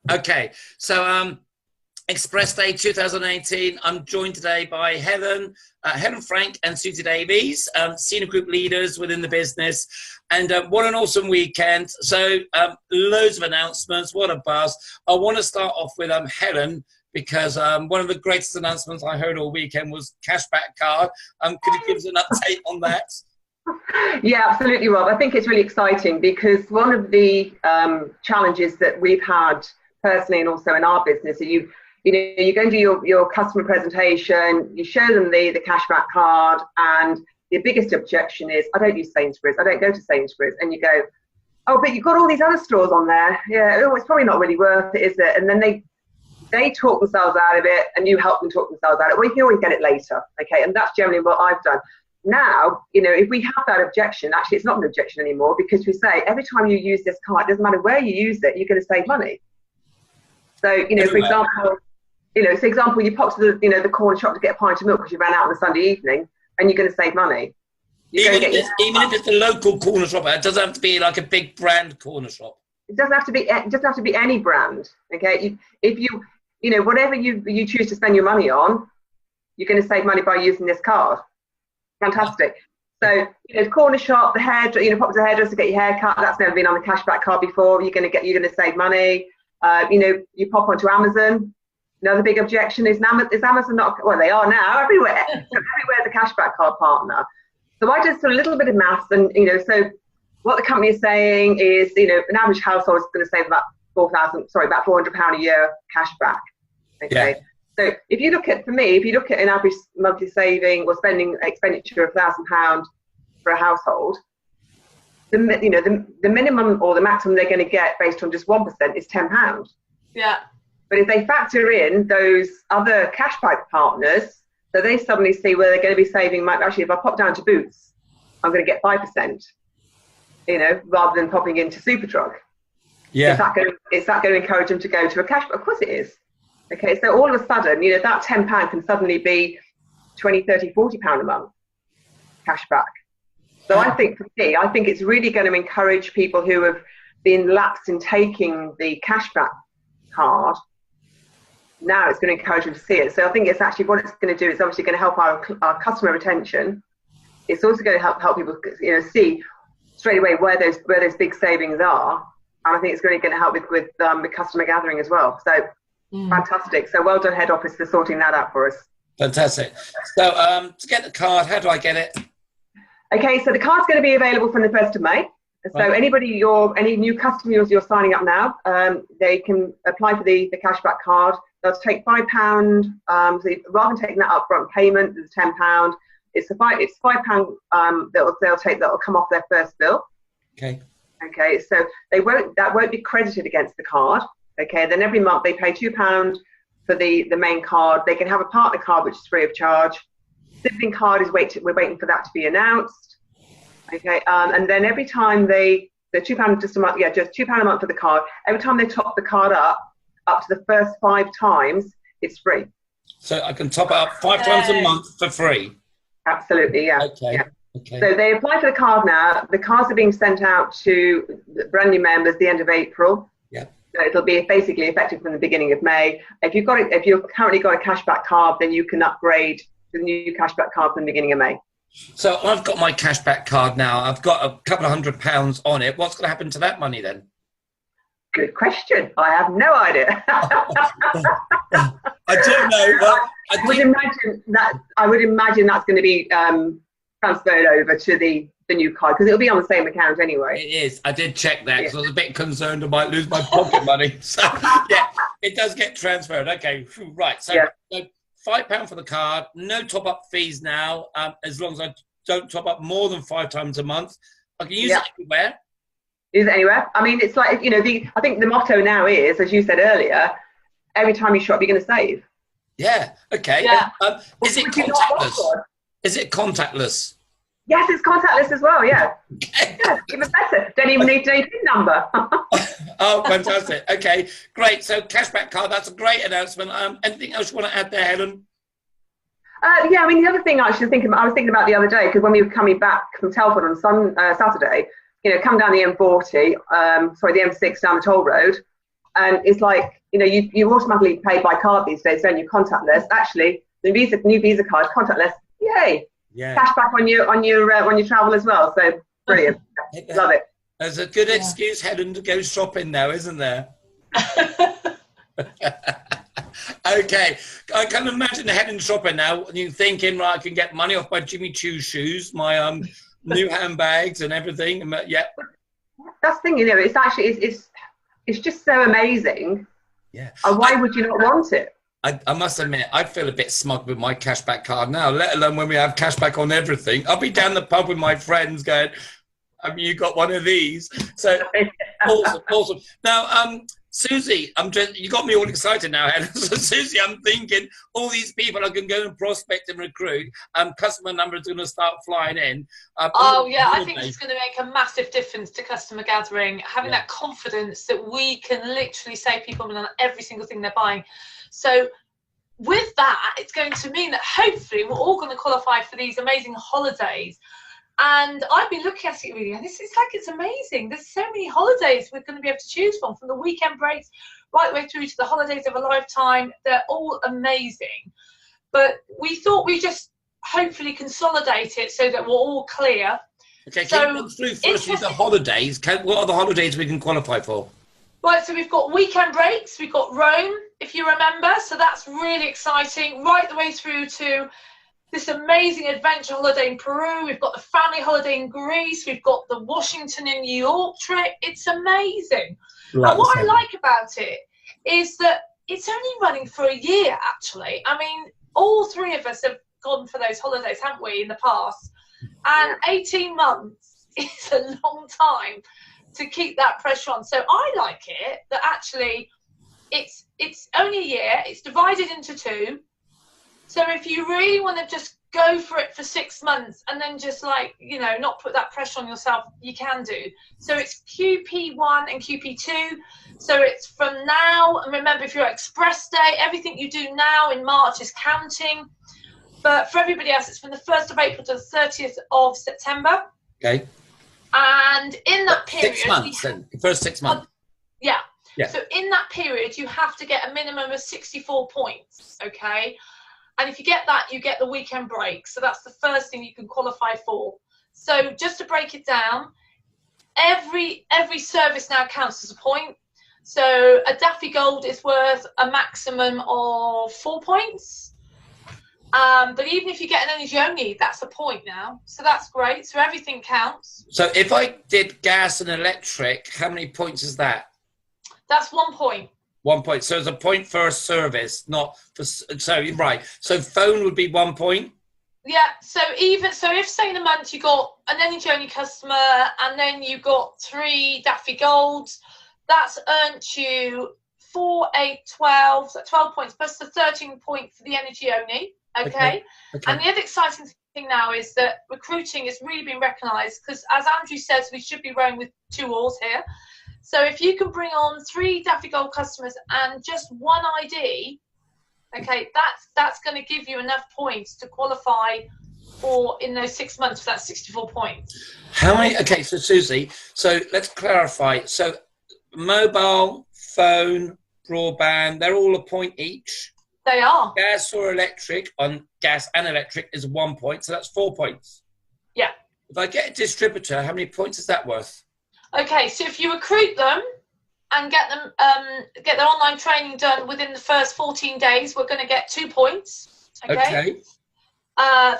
Okay, so Express Day 2018. I'm joined today by Helen Frank and Susie Davies, senior group leaders within the business. And what an awesome weekend. So loads of announcements. What a buzz. I want to start off with Helen, because one of the greatest announcements I heard all weekend was cashback card. Could you give us an update on that? Yeah, absolutely, Rob. I think it's really exciting because one of the challenges that we've had personally and also in our business, you go and do your customer presentation, you show them the cashback card, and the biggest objection is, I don't use Sainsbury's, I don't go to Sainsbury's. And you go, oh, but you've got all these other stores on there. Yeah, oh, it's probably not really worth it, is it? And then they talk themselves out of it, and you help them talk themselves out of it. Well, you can always get it later, okay? And that's generally what I've done. Now, if we have that objection, actually it's not an objection anymore, because we say every time you use this card, it doesn't matter where you use it, you're going to save money. So, for example, you pop to the corner shop to get a pint of milk because you ran out on a Sunday evening, and you're going to save money. Even if it's a local corner shop, it doesn't have to be like a big brand corner shop. It doesn't have to be any brand. Okay, if you whatever you choose to spend your money on, you're going to save money by using this card. Fantastic. So, corner shop, the hair, pop to the hairdresser to get your hair cut. That's never been on the cashback card before. You're going to save money. You pop onto Amazon. Another big objection is Amazon not? Well, they are now everywhere. So everywhere the cashback card partner. So I just a little bit of maths, and so what the company is saying is, an average household is going to save about £400 a year cashback. Okay. Yeah. So if you look at an average monthly saving or expenditure of £1,000 for a household, the minimum or the maximum they're going to get based on just 1% is £10. Yeah. But if they factor in those other cashback partners, so they suddenly see where they're going to be saving money. Actually, if I pop down to Boots, I'm going to get 5%, rather than popping into Superdrug. Yeah. Is that going to encourage them to go to a cashback? Of course it is. Okay, so all of a sudden, that £10 can suddenly be £20, £30, £40 a month cashback. So I think it's really going to encourage people who have been lapsed in taking the cashback card. Now it's going to encourage them to see it. So I think it's actually what it's going to do. It's obviously going to help our customer retention. It's also going to help people, see straight away where those big savings are. And I think it's really going to help with the customer gathering as well. So. Fantastic. So well done, head office, for sorting that out for us. Fantastic. So to get the card, how do I get it? Okay, so the card's going to be available from the 1st of May. So right. Any new customers you're signing up now, they can apply for the cashback card. They'll take £5. So rather than taking that upfront payment, it's £10. It's £5 that'll come off their first bill. Okay. Okay, so that won't be credited against the card. Okay, then every month they pay £2 for the main card. They can have a partner card, which is free of charge. Sibling card we're waiting for that to be announced. Okay, and then every time the £2 just a month, just £2 a month for the card. Every time they top the card up to the first 5 times, it's free. So I can top it up 5 times a month for free. Absolutely, yeah. Okay. Yeah. Okay. So they apply for the card now. The cards are being sent out to brand new members the end of April. Yeah. So it'll be basically effective from the beginning of May. If you've currently got a cashback card, then you can upgrade to the new cashback card from the beginning of May. So I've got my cashback card now. I've got a couple of £100 on it. What's going to happen to that money then? Good question. I have no idea. I don't know. I would imagine that's going to be transferred over to the new card, because it'll be on the same account anyway. It is. I did check that because I was a bit concerned I might lose my pocket money. So yeah, it does get transferred. Okay, right. So, so £5 for the card, no top-up fees now, as long as I don't top up more than 5 times a month. I can use it everywhere. Use it anywhere. I mean, it's like, I think the motto now is, as you said earlier, every time you shop, you're going to save. Yeah, okay. Yeah. Is it contactless? Is it contactless? Yes, it's contactless as well, yeah. Yeah, even better. Don't even need a PIN number. Oh, fantastic. Okay, great. So cashback card, that's a great announcement. Anything else you want to add there, Helen? Yeah, I mean, the other thing I was thinking about the other day, because when we were coming back from Telford on Saturday, come down the M40, the M6 down the toll road, And it's like, you know, you automatically pay by card these days, don't you? Contactless. Actually, the new Visa card, contactless. Yay! Yeah. Cash back on your travel as well. So brilliant. Love it. There's a good excuse, Helen, to go shopping now, isn't there? Okay, I can imagine Helen shopping now. And you're thinking, right, I can get money off my Jimmy Choo shoes, my new handbags and everything. Yeah. That's the thing, you know. It's actually it's just so amazing. Yeah. And why would you not want it? I must admit, I feel a bit smug with my cashback card now, let alone when we have cashback on everything. I'll be down the pub with my friends going, you got one of these. So awesome. Now, Susie, you got me all excited now, Helen. So Susie, I'm thinking all these people I can go and prospect and recruit. Customer numbers are going to start flying in. I think it's going to make a massive difference to customer gathering, having that confidence that we can literally save people money on every single thing they're buying. So with that, it's going to mean that hopefully we're all going to qualify for these amazing holidays. And I've been looking at it really, and it's amazing. There's so many holidays we're going to be able to choose from the weekend breaks right the way through to the holidays of a lifetime. They're all amazing. But we thought we just hopefully consolidate it so that we're all clear. Okay, can you run through firstly the holidays? What are the holidays we can qualify for? Right, so we've got weekend breaks. We've got Rome, if you remember. So that's really exciting, right the way through to this amazing adventure holiday in Peru. We've got the family holiday in Greece. We've got the Washington and New York trip. It's amazing. And what I like about it is that it's only running for a year, actually. I mean, all three of us have gone for those holidays, haven't we, in the past? And 18 months is a long time to keep that pressure on. So I like it that actually it's only a year. It's divided into two. So if you really want to just go for it for 6 months and then just not put that pressure on yourself, you can do. So it's QP1 and QP2. So it's from now, and remember, if you're at Express Day, everything you do now in March is counting. But for everybody else, it's from the 1st of April to the 30th of September. Okay. And in that period... 6 months then, the first 6 months. Yeah. So in that period, you have to get a minimum of 64 points, okay? And if you get that, you get the weekend break. So that's the first thing you can qualify for. So just to break it down, every service now counts as a point. So a Daffy Gold is worth a maximum of 4 points. But even if you get an energy only, that's a point now. So that's great. So everything counts. So if I did gas and electric, how many points is that? That's 1 point. 1 point. So it's a point for a service, not for. So right. So phone would be 1 point. Yeah. So if say in a month you got an energy only customer and then you got 3 Daffy Golds, that's earned you 4, 8, 12. So 12 points plus the 13 point for the energy only. Okay. And the other exciting thing now is that recruiting is really being recognised because, as Andrew says, we should be rowing with 2 oars here. So if you can bring on 3 Daffy Gold customers and just 1 ID, okay, that's going to give you enough points to qualify for in those 6 months for that 64 points. How many? Okay, so Susie, so let's clarify. So mobile, phone, broadband, they're all a point each. They are. Gas or electric, on gas and electric is 1 point, so that's 4 points. Yeah. If I get a distributor, how many points is that worth? Okay, so if you recruit them and get their online training done within the first 14 days, we're going to get 2 points. Okay.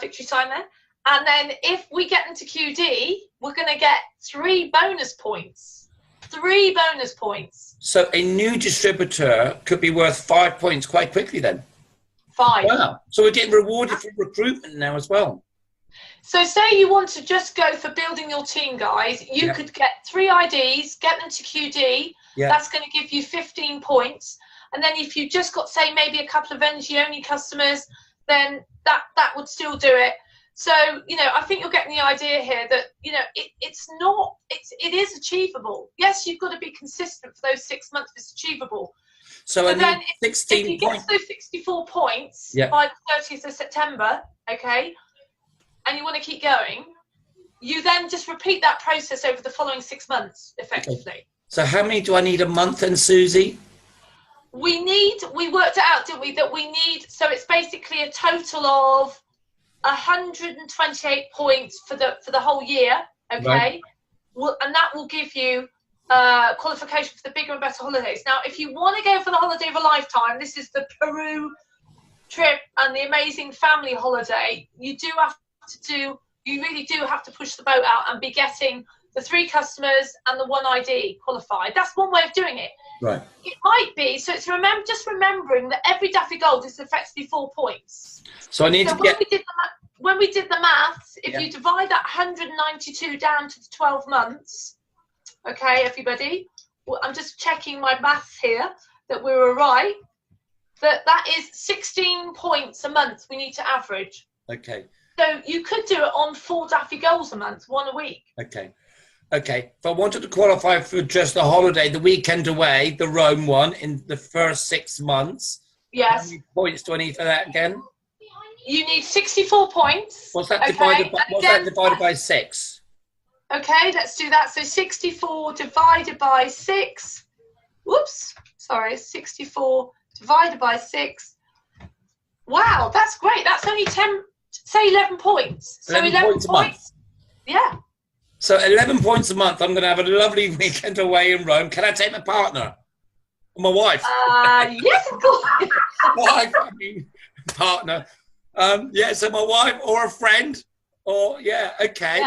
Victory sign there. And then if we get them to QD, we're going to get 3 bonus points. 3 bonus points. So a new distributor could be worth 5 points quite quickly then. 5. Wow. So we're getting rewarded for recruitment now as well. So say you want to just go for building your team, guys, you could get 3 IDs, get them to QD. That's going to give you 15 points. And then if you just got, say, maybe a couple of energy-only customers, then that would still do it. So, I think you're getting the idea here that, it is achievable. Yes, you've got to be consistent for those 6 months. It's achievable. So then if you get those 64 points by the 30th of September, okay, and you want to keep going, you then just repeat that process over the following 6 months, effectively. So how many do I need a month then, Susie? We worked it out, didn't we, that we need, so it's basically a total of 128 points for the whole year, okay? Right. Well, and that will give you qualification for the bigger and better holidays. Now, if you want to go for the holiday of a lifetime, this is the Peru trip and the amazing family holiday, you really do have to push the boat out and be getting the 3 customers and the 1 ID qualified. That's one way of doing it. Right. It might be, so it's just remembering that every Daffy Gold is effectively 4 points. So I need to get... When we did the maths, if you divide that 192 down to the 12 months, okay, everybody, well, I'm just checking my maths here, that we were right, that is 16 points a month we need to average. Okay. So you could do it on 4 Daffy Goals a month, 1 a week. Okay. Okay. If I wanted to qualify for just the holiday, the weekend away, the Rome one, in the first 6 months, yes. How many points do I need for that again? You need 64 points. What's that divided by 6? Okay, let's do that. So 64 divided by 6. Whoops. Sorry, 64 divided by 6. Wow, that's great. That's only 11 points. So 11 points a month. Yeah. So 11 points a month. I'm going to have a lovely weekend away in Rome. Can I take my partner? Or my wife? Yes, of course. Wife, I mean, partner. So my wife or a friend, or okay.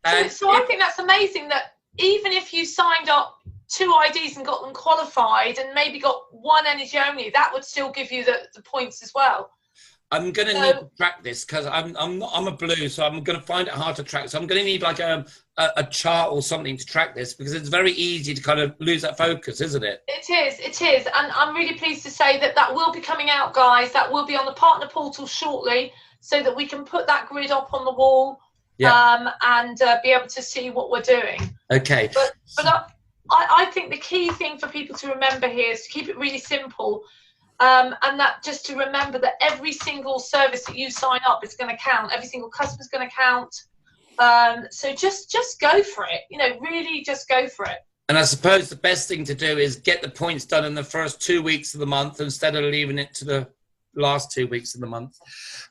Yeah. So I think that's amazing that even if you signed up 2 IDs and got them qualified and maybe got 1 energy only, that would still give you the points as well. I'm going to need to track this because I'm a blue, so I'm going to find it hard to track. So I'm going to need like a chart or something to track this because it's very easy to kind of lose that focus, isn't it? It is. And I'm really pleased to say that will be coming out, guys. That will be on the partner portal shortly so that we can put that grid up on the wall and be able to see what we're doing. Okay. But I think the key thing for people to remember here is to keep it really simple. And that just to remember that every single service that you sign up is going to count. Every single customer is going to count. So just go for it. Really just go for it. And I suppose the best thing to do is get the points done in the first 2 weeks of the month instead of leaving it to the last 2 weeks of the month.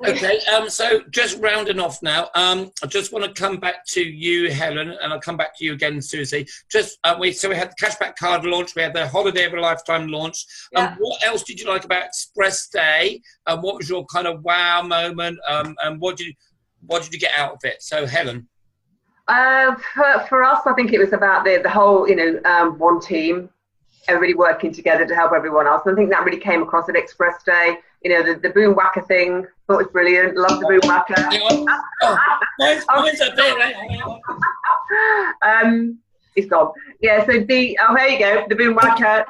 Okay, so just rounding off now. I just want to come back to you, Helen, and I'll come back to you again, Susie. Just we had the cashback card launch, we had the holiday of a lifetime launch. What else did you like about Express Day? And what was your kind of wow moment? And what did you get out of it? So, Helen. For us, I think it was about the whole, one team, everybody working together to help everyone else. And I think that really came across at Express Day. The boom whacker thing, thought it was brilliant. Loved the boom whacker. It's gone. Yeah, so there you go, the boom whacker.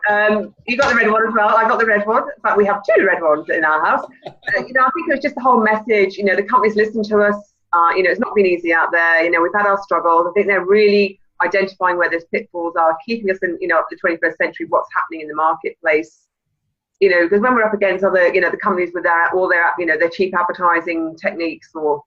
You got the red one as well. I got the red one. In fact, we have 2 red ones in our house. I think it was just the whole message. The companies listen to us. It's not been easy out there. We've had our struggles. I think they're really identifying where those pitfalls are, keeping us in, up the 21st century, what's happening in the marketplace. Because when we're up against other, the companies with their cheap advertising techniques, or,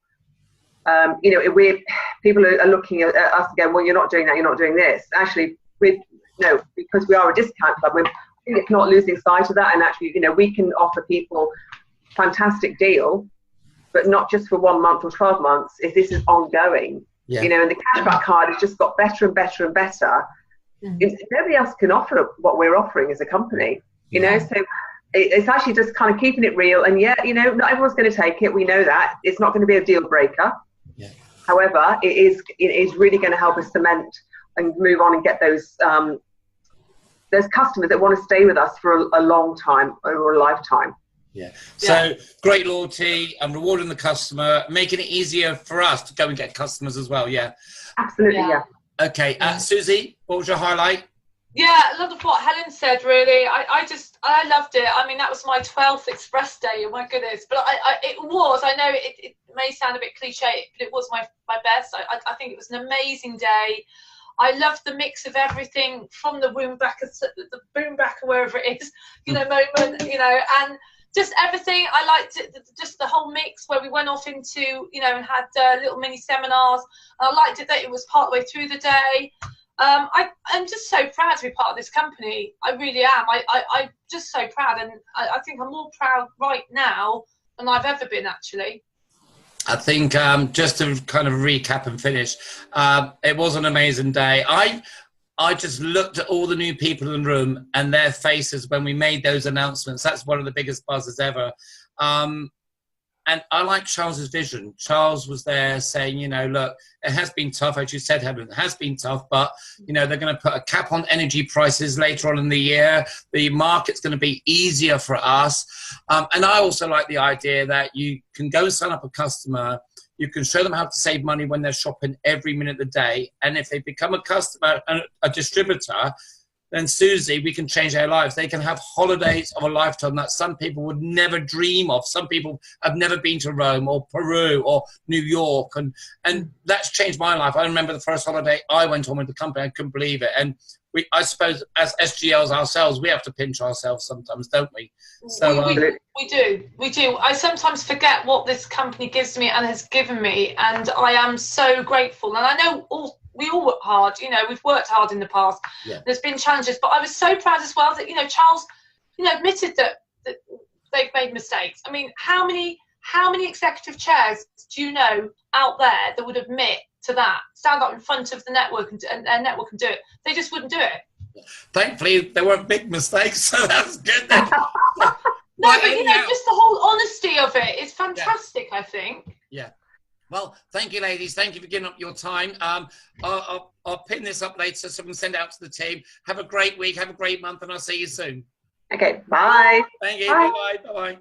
people are looking at us again. Well, you're not doing that. You're not doing this. Actually, because we are a discount club, I think it's not losing sight of that. And actually, we can offer people fantastic deal, but not just for 1 month or 12 months. If this is ongoing, and the cashback card has just got better and better and better. Nobody else can offer what we're offering as a company. So it's actually just kind of keeping it real. And not everyone's going to take it. We know that it's not going to be a deal breaker. Yeah. However, it is really going to help us cement and move on and get those customers that want to stay with us for a long time, over a lifetime. Yeah. So great loyalty and rewarding the customer, making it easier for us to go and get customers as well. Yeah. Absolutely. Yeah. Okay. Susie, what was your highlight? Yeah, a lot of what Helen said, really. I loved it. I mean, that was my 12th Express Day. Oh, my goodness. But I know it may sound a bit cliche, but it was my best. I think it was an amazing day. I loved the mix of everything from the boom backer, wherever it is, moment, and just everything. I liked it, just the whole mix where we went off into, and had little mini seminars. And I liked it that it was part way through the day. I'm just so proud to be part of this company. I really am. I'm just so proud, and I think I'm more proud right now than I've ever been, actually. I think just to kind of recap and finish, it was an amazing day. I just looked at all the new people in the room and their faces when we made those announcements. That's one of the biggest buzzes ever. And I like Charles's vision. Charles was there saying, you know, look, it has been tough, as you said, Helen, it has been tough, but, you know, they're going to put a cap on energy prices later on in the year. The market's going to be easier for us. And I also like the idea that you can go and sign up a customer. You can show them how to save money when they're shopping every minute of the day. And if they become a customer, a distributor, then Susie, we can change their lives. They can have holidays of a lifetime that some people would never dream of. Some people have never been to Rome or Peru or New York. And that's changed my life. I remember the first holiday I went on with the company. I couldn't believe it. And I suppose as SGLs ourselves, we have to pinch ourselves sometimes, don't we? So we do. I sometimes forget what this company gives me and has given me. And I am so grateful. And I know we all work hard, you know, we've worked hard in the past. Yeah. There's been challenges, but I was so proud as well that, you know, Charles, you know, admitted that they've made mistakes. I mean, how many executive chairs do you know out there that would admit to that, stand up in front of the network and network and do it? They just wouldn't do it. Thankfully, there weren't big mistakes, so that's good. No, but you know, just the whole honesty of it is fantastic, I think. Yeah. Well, thank you, ladies. Thank you for giving up your time. I'll pin this up later so we can send it out to the team. Have a great week. Have a great month, and I'll see you soon. Okay, bye. Thank you. Bye-bye. Bye-bye.